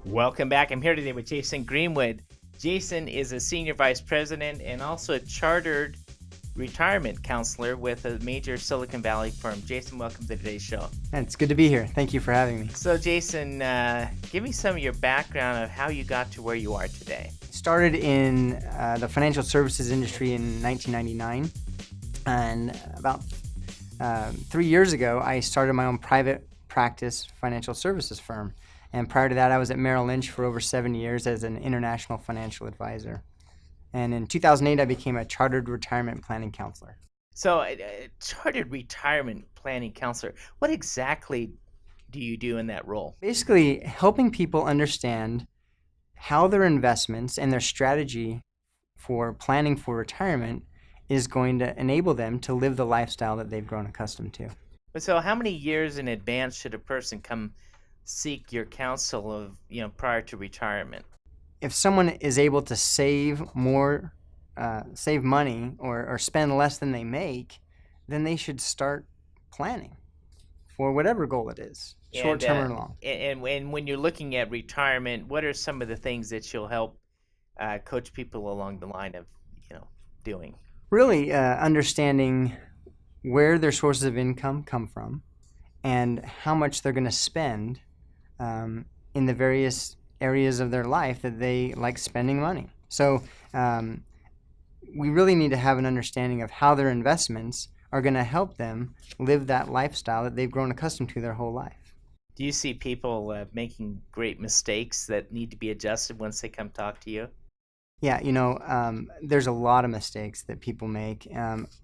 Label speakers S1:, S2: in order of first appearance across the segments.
S1: Welcome back. I'm here today with Jason Greenwood. Jason is a senior vice president and also a chartered retirement counselor with a major Silicon Valley firm. Jason, welcome to today's show.
S2: It's good to be here. Thank you for having me.
S1: So, Jason, give me some of your background of how you got to where you are today.
S2: Started in the financial services industry in 1999, and about 3 years ago, I started my own private practice financial services firm. And prior to that, I was at Merrill Lynch for over 7 years as an international financial advisor. And in 2008, I became a chartered retirement planning counselor.
S1: So, chartered retirement planning counselor, what exactly do you do in that role?
S2: Basically, helping people understand how their investments and their strategy for planning for retirement is going to enable them to live the lifestyle that they've grown accustomed to.
S1: So, how many years in advance should a person come seek your counsel prior to retirement?
S2: If someone is able to save more, save money or spend less than they make, then they should start planning for whatever goal it is, short term or long.
S1: And when you're looking at retirement, what are some of the things that you'll help coach people along the line of doing?
S2: Really understanding where their sources of income come from and how much they're going to spend in the various areas of their life that they like spending money. So we really need to have an understanding of how their investments are going to help them live that lifestyle that they've grown accustomed to their whole life.
S1: Do you see people making great mistakes that need to be adjusted once they come talk to you?
S2: Yeah, there's a lot of mistakes that people make.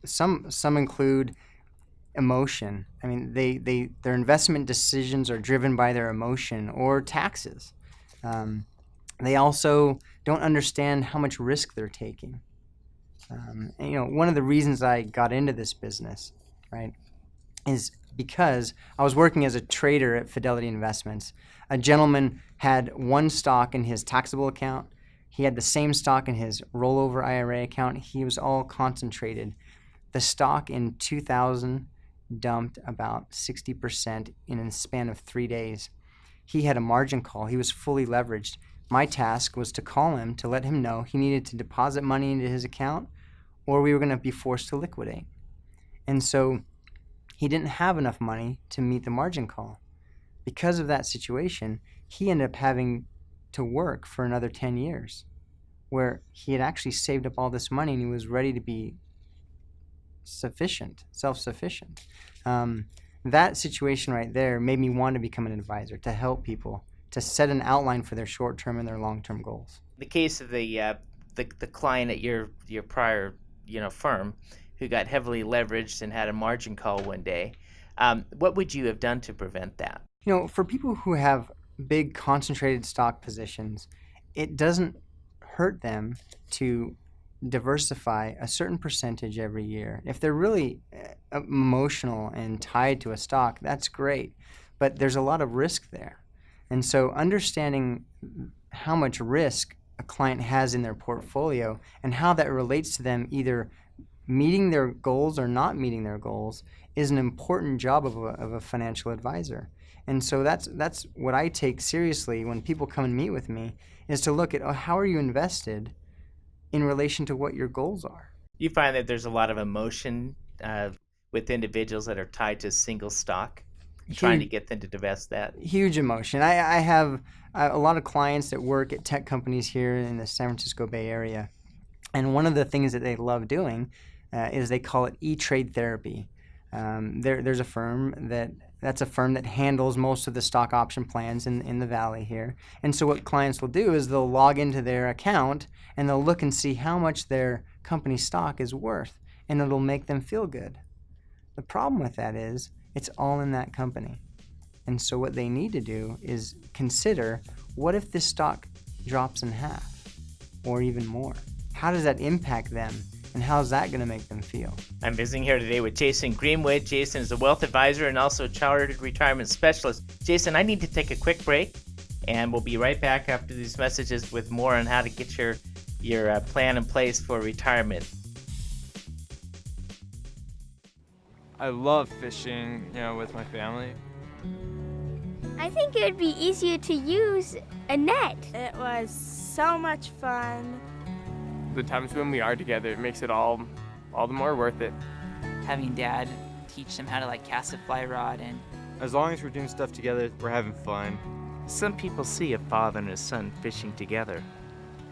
S2: Some include emotion. I mean, their investment decisions are driven by their emotion or taxes. They also don't understand how much risk they're taking. And, one of the reasons I got into this business, right, is because I was working as a trader at Fidelity Investments. A gentleman had one stock in his taxable account. He had the same stock in his rollover IRA account. He was all concentrated. The stock in 2000 dumped about 60% in a span of 3 days. He had a margin call. He was fully leveraged. My task was to call him to let him know he needed to deposit money into his account or we were going to be forced to liquidate. And so he didn't have enough money to meet the margin call. Because of that situation, he ended up having to work for another 10 years where he had actually saved up all this money and he was ready to be self-sufficient. That situation right there made me want to become an advisor, to help people, to set an outline for their short-term and their long-term goals.
S1: The case of the client at your prior firm who got heavily leveraged and had a margin call one day, what would you have done to prevent that?
S2: For people who have big concentrated stock positions, it doesn't hurt them to diversify a certain percentage every year. If they're really emotional and tied to a stock, that's great, but there's a lot of risk there. And so understanding how much risk a client has in their portfolio and how that relates to them either meeting their goals or not meeting their goals is an important job of a financial advisor. And so that's what I take seriously when people come and meet with me, is to look at how are you invested in relation to what your goals are.
S1: You find that there's a lot of emotion with individuals that are tied to single stock, trying to get them to divest that?
S2: Huge emotion. I have a lot of clients that work at tech companies here in the San Francisco Bay Area. And one of the things that they love doing is they call it e-trade therapy. There's a firm that's a firm that handles most of the stock option plans in the Valley here. And so what clients will do is they'll log into their account and they'll look and see how much their company stock is worth, and it'll make them feel good. The problem with that is it's all in that company. And so what they need to do is consider, what if this stock drops in half or even more? How does that impact them? And how's that going to make them feel?
S1: I'm visiting here today with Jason Greenwood. Jason is a wealth advisor and also a chartered retirement specialist. Jason, I need to take a quick break, and we'll be right back after these messages with more on how to get your plan in place for retirement.
S3: I love fishing, with my family.
S4: I think it would be easier to use Annette. It was so much fun.
S3: The times when we are together, it makes it all the more worth it.
S5: Having Dad teach them how to cast a fly rod, and
S6: As long as we're doing stuff together, we're having fun.
S1: Some people see a father and a son fishing together,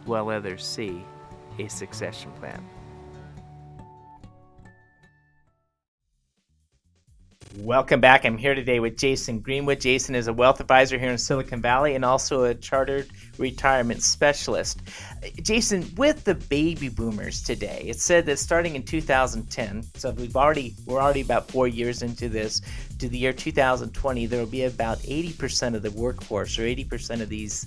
S1: while others see a succession plan. Welcome back. I'm here today with Jason Greenwood. Jason is a wealth advisor here in Silicon Valley and also a chartered retirement specialist. Jason, with the baby boomers today, it's said that starting in 2010, so we're already about 4 years into this, to the year 2020, there will be about 80% of the workforce, or 80% of these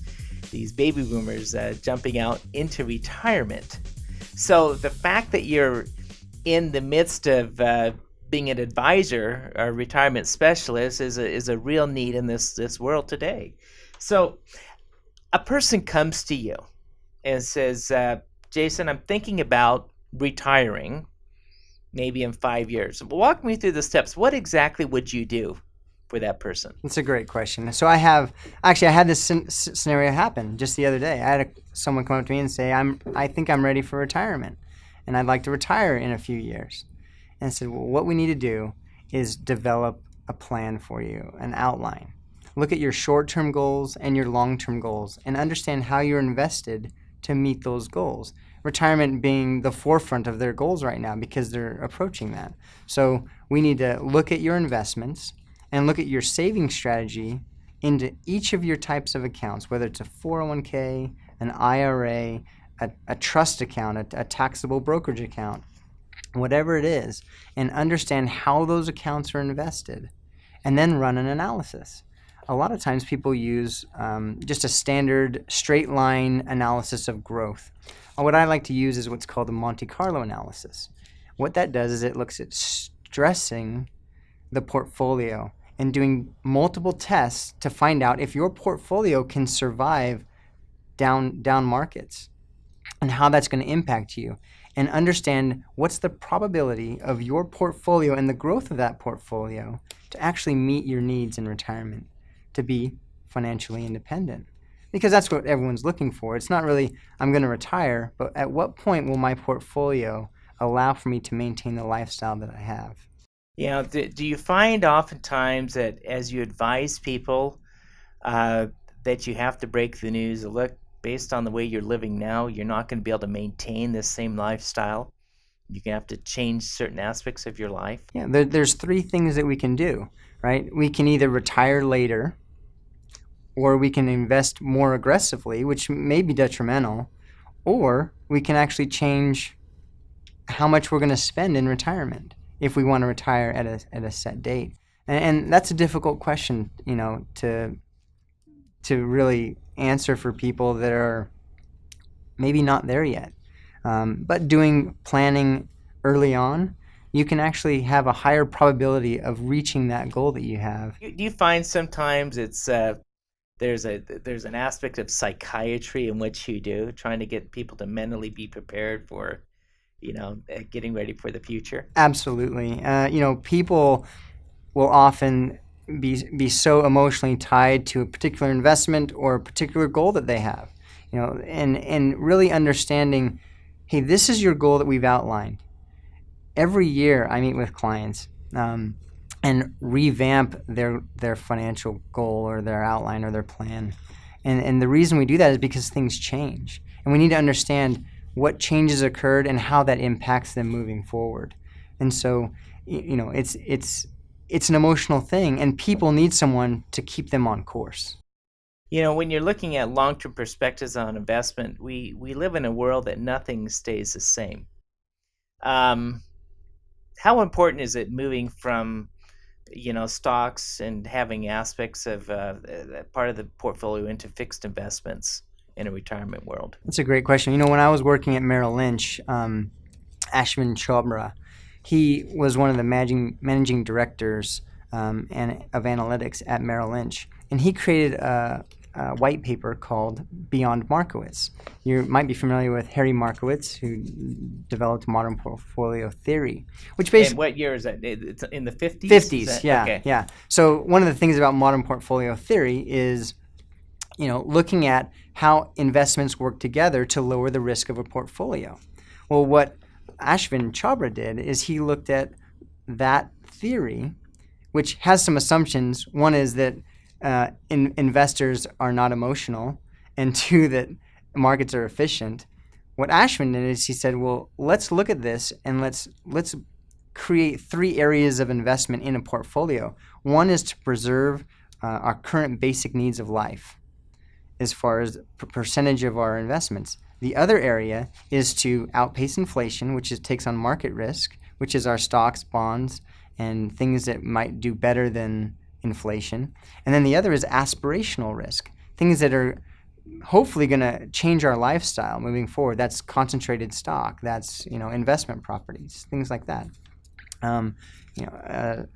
S1: baby boomers jumping out into retirement. So the fact that you're in the midst of being an advisor or retirement specialist is a real need in this world today. So a person comes to you and says, Jason, I'm thinking about retiring maybe in 5 years. Walk me through the steps. What exactly would you do for that person?
S2: That's a great question. So I had this scenario happen just the other day. I had someone come up to me and say, I think I'm ready for retirement, and I'd like to retire in a few years. And I said, well, what we need to do is develop a plan for you, an outline. Look at your short-term goals and your long-term goals and understand how you're invested to meet those goals. Retirement being the forefront of their goals right now because they're approaching that. So we need to look at your investments and look at your saving strategy into each of your types of accounts, whether it's a 401k, an IRA, a trust account, a taxable brokerage account, whatever it is, and understand how those accounts are invested, and then run an analysis. A lot of times people use just a standard straight line analysis of growth. What I like to use is what's called a Monte Carlo analysis. What that does is it looks at stressing the portfolio and doing multiple tests to find out if your portfolio can survive down markets and how that's going to impact you, and understand what's the probability of your portfolio and the growth of that portfolio to actually meet your needs in retirement, to be financially independent. Because that's what everyone's looking for. It's not really, I'm going to retire, but at what point will my portfolio allow for me to maintain the lifestyle that I have?
S1: Do you find oftentimes that as you advise people that you have to break the news, look, based on the way you're living now, you're not going to be able to maintain this same lifestyle. You're going to have to change certain aspects of your life.
S2: Yeah, there's three things that we can do, right? We can either retire later, or we can invest more aggressively, which may be detrimental, or we can actually change how much we're going to spend in retirement if we want to retire at a set date. And that's a difficult question, to really answer for people that are maybe not there yet. But doing planning early on, you can actually have a higher probability of reaching that goal that you have.
S1: Do you find sometimes it's there's an aspect of psychiatry in which you do, trying to get people to mentally be prepared for, getting ready for the future?
S2: Absolutely. People will often be so emotionally tied to a particular investment or a particular goal that they have, and really understanding, hey, this is your goal that we've outlined. Every year I meet with clients and revamp their financial goal or their outline or their plan. And the reason we do that is because things change. And we need to understand what changes occurred and how that impacts them moving forward. And so, it's an emotional thing, and people need someone to keep them on course.
S1: When you're looking at long-term perspectives on investment, we live in a world that nothing stays the same. How important is it moving from, stocks and having aspects of part of the portfolio into fixed investments in a retirement world?
S2: That's a great question. When I was working at Merrill Lynch, Ashwin Chopra, he was one of the managing directors of analytics at Merrill Lynch, and he created a white paper called Beyond Markowitz. You might be familiar with Harry Markowitz, who developed modern portfolio theory, which basically...
S1: And what year is that? It's in the 50s?
S2: 50s, yeah,
S1: okay.
S2: yeah. So one of the things about modern portfolio theory is looking at how investments work together to lower the risk of a portfolio. Well, what Ashwin Chabra did is he looked at that theory, which has some assumptions. One is that investors are not emotional, and two, that markets are efficient. What Ashwin did is he said, well, let's look at this and let's create 3 areas of investment in a portfolio. One is to preserve our current basic needs of life as far as percentage of our investments. The other area is to outpace inflation, which takes on market risk, which is our stocks, bonds, and things that might do better than inflation. And then the other is aspirational risk, things that are hopefully going to change our lifestyle moving forward. That's concentrated stock, that's investment properties, things like that.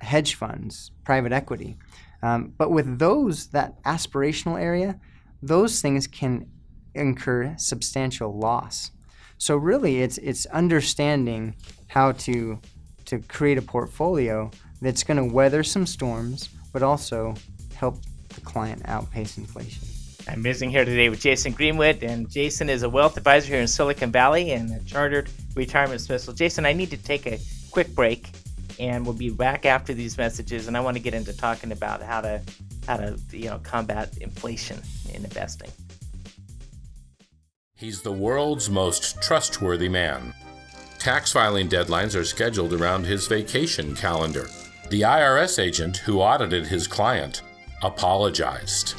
S2: Hedge funds, private equity. But with that aspirational area, those things can incur substantial loss. So really, it's understanding how to create a portfolio that's going to weather some storms, but also help the client outpace inflation.
S1: I'm visiting here today with Jason Greenwood, and Jason is a wealth advisor here in Silicon Valley and a chartered retirement specialist. Jason, I need to take a quick break, and we'll be back after these messages, and I want to get into talking about how to combat inflation in investing.
S7: He's the world's most trustworthy man. Tax filing deadlines are scheduled around his vacation calendar. The IRS agent who audited his client apologized.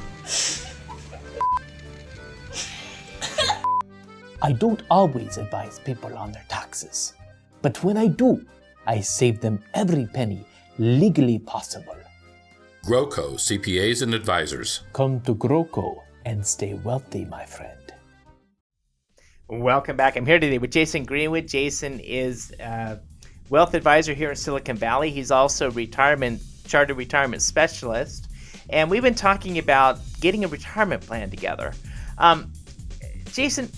S8: I don't always advise people on their taxes, but when I do, I save them every penny legally possible.
S7: GROCO CPAs and Advisors.
S8: Come to GROCO and stay wealthy, my friend.
S1: Welcome back. I'm here today with Jason Greenwood. Jason is a wealth advisor here in Silicon Valley. He's also chartered retirement specialist. And we've been talking about getting a retirement plan together. Jason,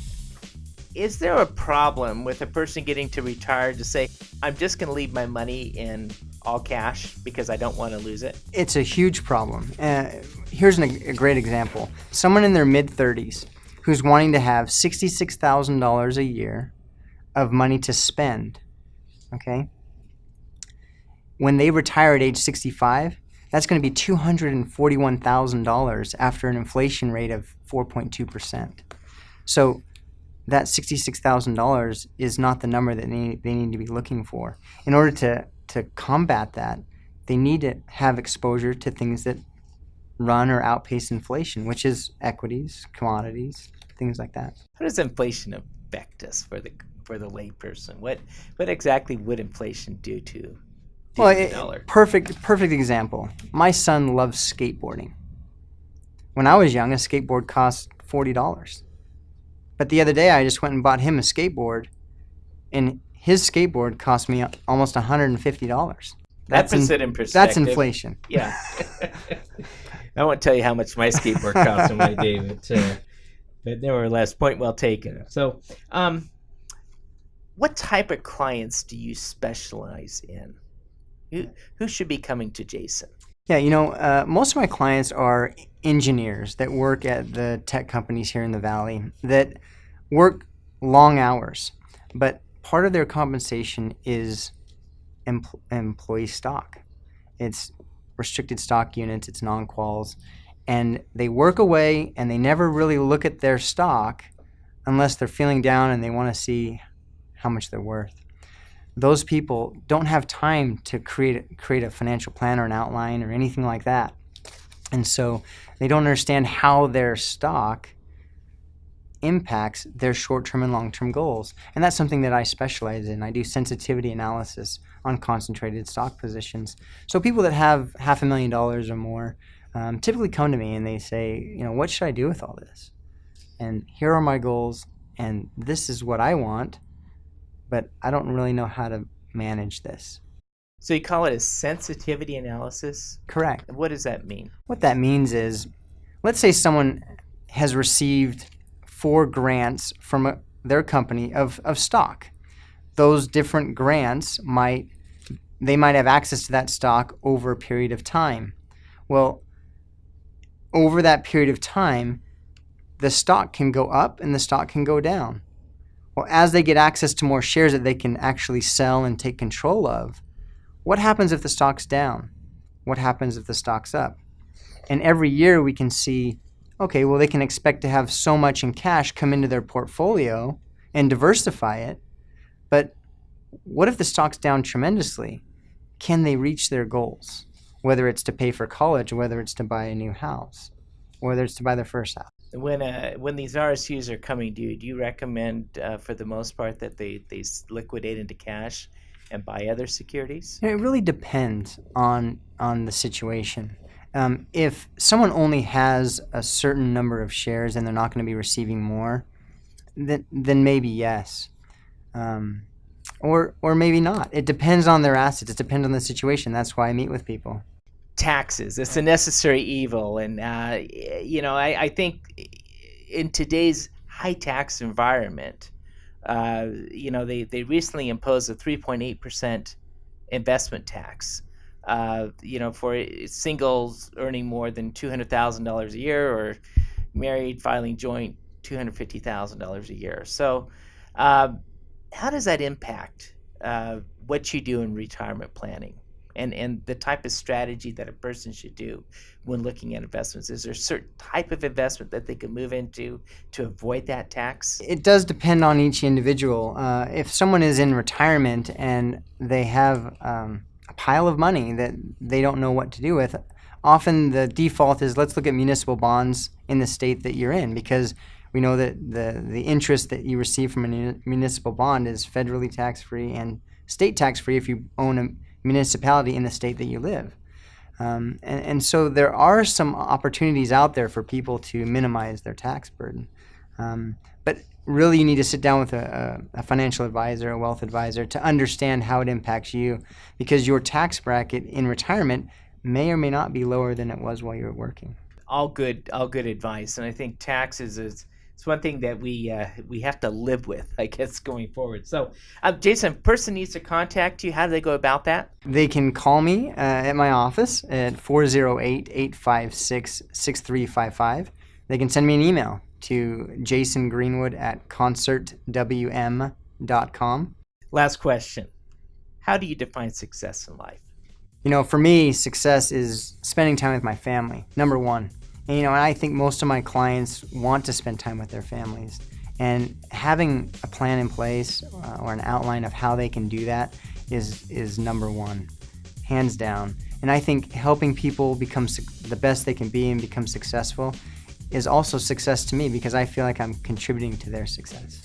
S1: is there a problem with a person getting to retire to say, I'm just going to leave my money in all cash because I don't want to lose it?
S2: It's a huge problem. Here's a great example. Someone in their mid-30s who's wanting to have $66,000 a year of money to spend, okay? When they retire at age 65, that's going to be $241,000 after an inflation rate of 4.2%. So that $66,000 is not the number that they need to be looking for. In order to combat that, they need to have exposure to things that run or outpace inflation, which is equities, commodities, things like that.
S1: How does inflation affect us for the layperson? What exactly would inflation do to the dollar?
S2: Perfect example. My son loves skateboarding. When I was young, a skateboard cost $40. But the other day, I just went and bought him a skateboard, and his skateboard cost me almost $150.
S1: That puts it in perspective.
S2: That's inflation.
S1: Yeah. I won't tell you how much my skateboard cost in my day, but nevertheless, point well taken. So, what type of clients do you specialize in? Who should be coming to Jason?
S2: Yeah, most of my clients are engineers that work at the tech companies here in the Valley that work long hours, but part of their compensation is employee stock. It's restricted stock units, it's non-quals, and they work away and they never really look at their stock unless they're feeling down and they want to see how much they're worth. Those people don't have time to create a financial plan or an outline or anything like that. And so they don't understand how their stock impacts their short-term and long-term goals. And that's something that I specialize in. I do sensitivity analysis on concentrated stock positions. So people that have $500,000 or more typically come to me and they say, what should I do with all this? And here are my goals, and this is what I want, but I don't really know how to manage this.
S1: So you call it a sensitivity analysis?
S2: Correct.
S1: What does that mean?
S2: What that means is, let's say someone has received 4 grants from their company of stock. Those different grants might have access to that stock over a period of time. Well, over that period of time, the stock can go up and the stock can go down. Well, as they get access to more shares that they can actually sell and take control of, what happens if the stock's down? What happens if the stock's up? And every year we can see, okay, well, they can expect to have so much in cash come into their portfolio and diversify it. But what if the stock's down tremendously? Can they reach their goals? Whether it's to pay for college, whether it's to buy a new house, whether it's to buy their first house.
S1: When these RSUs are coming due, do you recommend, for the most part, that they liquidate into cash and buy other securities?
S2: It really depends on the situation. If someone only has a certain number of shares and they're not going to be receiving more, then maybe yes. Or maybe not. It depends on their assets. It depends on the situation. That's why I meet with people.
S1: Taxes, it's a necessary evil. And, I think in today's high tax environment, they recently imposed a 3.8% investment tax, for singles earning more than $200,000 a year, or married filing joint $250,000 a year. So how does that impact what you do in retirement planning and the type of strategy that a person should do when looking at investments? Is there a certain type of investment that they can move into to avoid that tax?
S2: It does depend on each individual. If someone is in retirement and they have a pile of money that they don't know what to do with, often the default is, let's look at municipal bonds in the state that you're in, because we know that the interest that you receive from a municipal bond is federally tax-free and state tax-free if you own a municipality in the state that you live. And so there are some opportunities out there for people to minimize their tax burden. But really you need to sit down with a financial advisor, a wealth advisor, to understand how it impacts you, because your tax bracket in retirement may or may not be lower than it was while you were working.
S1: All good advice. And I think taxes is one thing that we have to live with, I guess, going forward. So, Jason, person needs to contact you. How do they go about that?
S2: They can call me at my office at 408-856-6355. They can send me an email to jasongreenwood@concertwm.com.
S1: Last question. How do you define success in life?
S2: For me, success is spending time with my family, number one. And I think most of my clients want to spend time with their families. And having a plan in place or an outline of how they can do that is number one, hands down. And I think helping people become the best they can be and become successful is also success to me, because I feel like I'm contributing to their success.